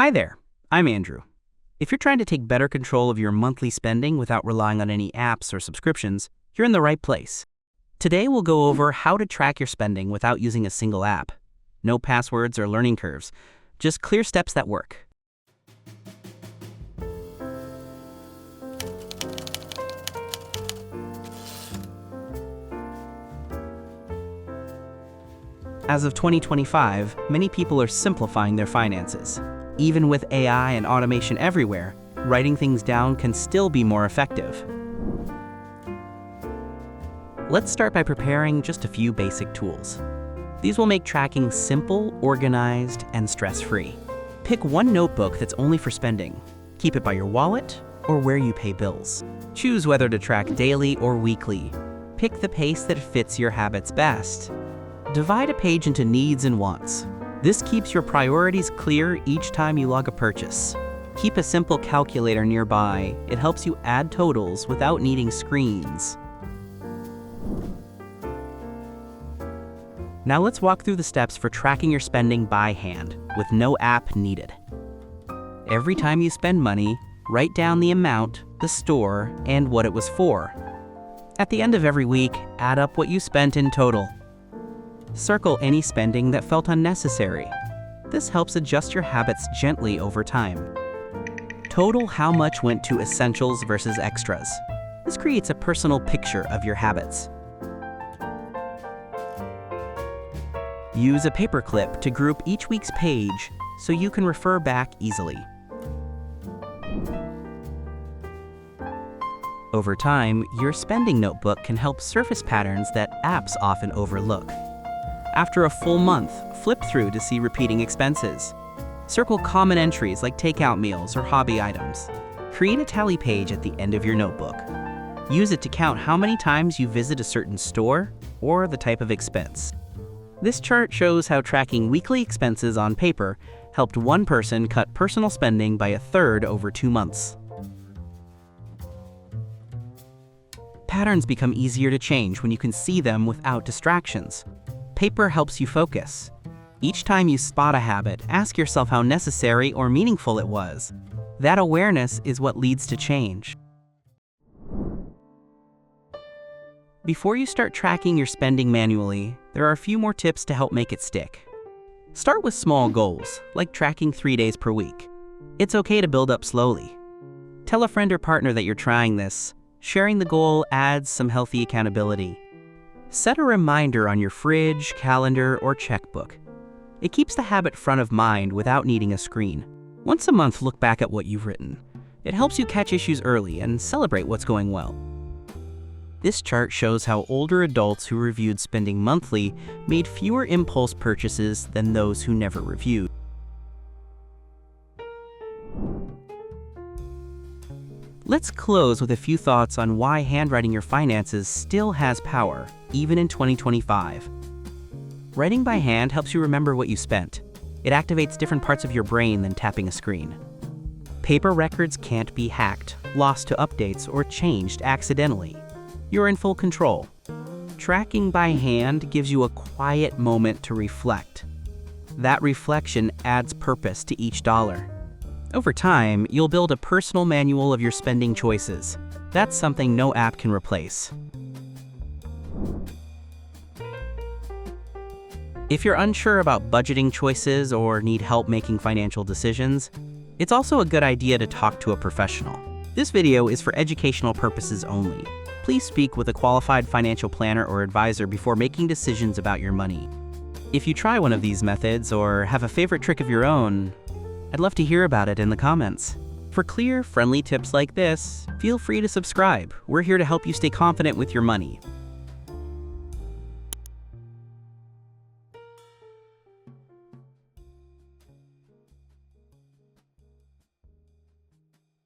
Hi there, I'm Andrew. If you're trying to take better control of your monthly spending without relying on any apps or subscriptions, you're in the right place. Today we'll go over how to track your spending without using a single app. No passwords or learning curves, just clear steps that work. As of 2025, many people are simplifying their finances. Even with AI and automation everywhere, writing things down can still be more effective. Let's start by preparing just a few basic tools. These will make tracking simple, organized, and stress-free. Pick one notebook that's only for spending. Keep it by your wallet or where you pay bills. Choose whether to track daily or weekly. Pick the pace that fits your habits best. Divide a page into needs and wants. This keeps your priorities clear each time you log a purchase. Keep a simple calculator nearby. It helps you add totals without needing screens. Now let's walk through the steps for tracking your spending by hand, with no app needed. Every time you spend money, write down the amount, the store, and what it was for. At the end of every week, add up what you spent in total. Circle any spending that felt unnecessary. This helps adjust your habits gently over time. Total how much went to essentials versus extras. This creates a personal picture of your habits. Use a paperclip to group each week's page so you can refer back easily. Over time, your spending notebook can help surface patterns that apps often overlook. After a full month, flip through to see repeating expenses. Circle common entries like takeout meals or hobby items. Create a tally page at the end of your notebook. Use it to count how many times you visit a certain store or the type of expense. This chart shows how tracking weekly expenses on paper helped one person cut personal spending by 1/3 over 2 months. Patterns become easier to change when you can see them without distractions. Paper helps you focus. Each time you spot a habit, ask yourself how necessary or meaningful it was. That awareness is what leads to change. Before you start tracking your spending manually, there are a few more tips to help make it stick. Start with small goals, like tracking 3 days per week. It's okay to build up slowly. Tell a friend or partner that you're trying this. Sharing the goal adds some healthy accountability. Set a reminder on your fridge, calendar, or checkbook. It keeps the habit front of mind without needing a screen. Once a month, look back at what you've written. It helps you catch issues early and celebrate what's going well. This chart shows how older adults who reviewed spending monthly made fewer impulse purchases than those who never reviewed. Let's close with a few thoughts on why handwriting your finances still has power, even in 2025. Writing by hand helps you remember what you spent. It activates different parts of your brain than tapping a screen. Paper records can't be hacked, lost to updates, or changed accidentally. You're in full control. Tracking by hand gives you a quiet moment to reflect. That reflection adds purpose to each dollar. Over time, you'll build a personal manual of your spending choices. That's something no app can replace. If you're unsure about budgeting choices or need help making financial decisions, it's also a good idea to talk to a professional. This video is for educational purposes only. Please speak with a qualified financial planner or advisor before making decisions about your money. If you try one of these methods or have a favorite trick of your own, I'd love to hear about it in the comments. For clear, friendly tips like this, feel free to subscribe. We're here to help you stay confident with your money.